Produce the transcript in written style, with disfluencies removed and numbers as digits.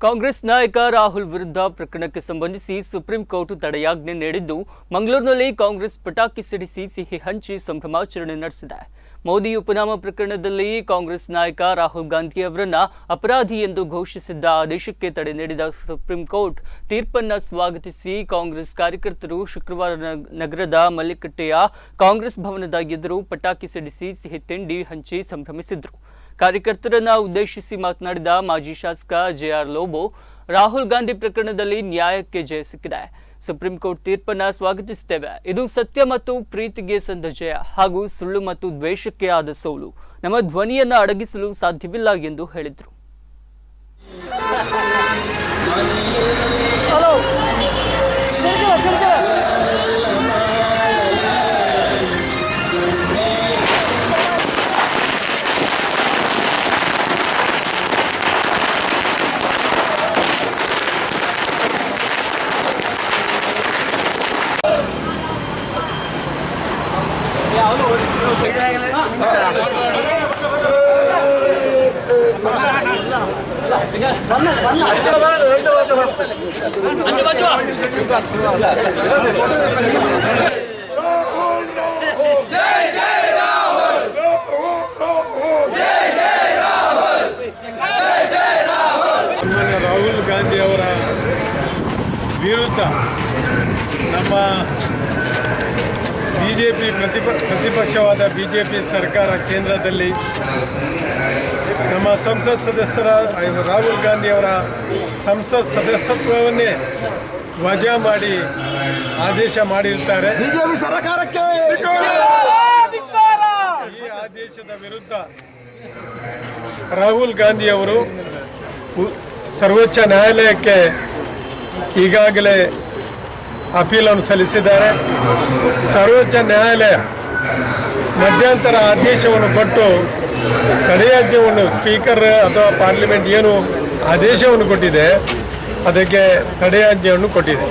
ಕಾಂಗ್ರೆಸ್ ನಾಯಕ ರಾಹುಲ್ ವಿರುದ್ಧ ಪ್ರಕರಣಕ್ಕೆ ಸಂಬಂಧಿಸಿ ಸುಪ್ರೀಂ ಕೋರ್ಟ್ ತಡೆಯಾಜ್ಞೆ ನೀಡಿದ್ದು, ಮಂಗಳೂರಿನಲ್ಲಿ ಕಾಂಗ್ರೆಸ್ ಪಟಾಕಿ ಸಿಡಿಸಿ ಸಿಹಿ ಹಂಚಿ ಸಂಭ್ರಮಾಚರಣೆ ನಡೆಸಿದೆ. ಮೋದಿ ಉಪನಾಮ ಪ್ರಕರಣದಲ್ಲಿ ಕಾಂಗ್ರೆಸ್ ನಾಯಕ ರಾಹುಲ್ ಗಾಂಧಿ ಅವರನ್ನ ಅಪರಾಧಿ ಎಂದು ಘೋಷಿಸಿದ್ದ ಆದೇಶಕ್ಕೆ ತಡೆ ನೀಡಿದ ಸುಪ್ರೀಂ ಕೋರ್ಟ್ ತೀರ್ಪನ್ನು ಸ್ವಾಗತಿಸಿ ಕಾಂಗ್ರೆಸ್ ಕಾರ್ಯಕರ್ತರು ಶುಕ್ರವಾರ ನಗರದ ಮಲ್ಲಿಕಟ್ಟೆಯ ಕಾಂಗ್ರೆಸ್ ಭವನದ ಎದುರು ಪಟಾಕಿ ಸಿಡಿಸಿ ಸಿಹಿ ತಿಂಡಿ ಹಂಚಿ ಸಂಭ್ರಮಿಸಿದರು. ಕಾರ್ಯಕರ್ತರನ್ನ ಉದ್ದೇಶಿಸಿ ಮಾತನಾಡಿದ ಮಾಜಿ ಶಾಸಕ ಜೆಆರ್ ಲೋಬೋ, ರಾಹುಲ್ ಗಾಂಧಿ ಪ್ರಕರಣದಲ್ಲಿ ನ್ಯಾಯಕ್ಕೆ ಜಯ ಸಿಕ್ಕಿದೆ. ಸುಪ್ರೀಂ ಕೋರ್ಟ್ ತೀರ್ಪನ್ನು ಸ್ವಾಗತಿಸುತ್ತೇವೆ. ಇದು ಸತ್ಯ ಮತ್ತು ಪ್ರೀತಿಗೆ ಸಂದ ಜಯ ಹಾಗೂ ಸುಳ್ಳು ಮತ್ತು ದ್ವೇಷಕ್ಕೆ ಆದ ಸೋಲು. ನಮ್ಮ ಧ್ವನಿಯನ್ನು ಅಡಗಿಸಲು ಸಾಧ್ಯವಿಲ್ಲ ಎಂದು ಹೇಳಿದರು. ರಾಹುಲ್ ಗಾಂಧಿ ಅವರ ವಿರುದ್ಧ ನಮ್ಮ ಬಿಜೆಪಿ ಪ್ರತಿಪಕ್ಷವಾದ ಬಿಜೆಪಿ ಸರ್ಕಾರ ಕೇಂದ್ರದಲ್ಲಿ ನಮ್ಮ ಸಂಸತ್ ಸದಸ್ಯರ ರಾಹುಲ್ ಗಾಂಧಿ ಅವರ ಸಂಸತ್ ಸದಸ್ಯತ್ವವನ್ನೇ ವಜಾ ಮಾಡಿ ಆದೇಶ ಮಾಡಿರ್ತಾರೆ. ಬಿಜೆಪಿ ಸರ್ಕಾರಕ್ಕೆ ಈ ಆದೇಶದ ವಿರುದ್ಧ ರಾಹುಲ್ ಗಾಂಧಿ ಅವರು ಸರ್ವೋಚ್ಚ ನ್ಯಾಯಾಲಯಕ್ಕೆ ಈಗಾಗಲೇ ಅಪೀಲನ್ನು ಸಲ್ಲಿಸಿದ್ದಾರೆ. ಸರ್ವೋಚ್ಚ ನ್ಯಾಯಾಲಯ ಮಧ್ಯಂತರ ಆದೇಶವನ್ನು ಕೊಟ್ಟು ತಡೆಯಾಜ್ಞೆಯನ್ನು ಸ್ಪೀಕರ್ ಅಥವಾ ಪಾರ್ಲಿಮೆಂಟ್ ಏನು ಆದೇಶವನ್ನು ಕೊಟ್ಟಿದೆ ಅದಕ್ಕೆ ತಡೆಯಾಜ್ಞೆಯನ್ನು ಕೊಟ್ಟಿದೆ.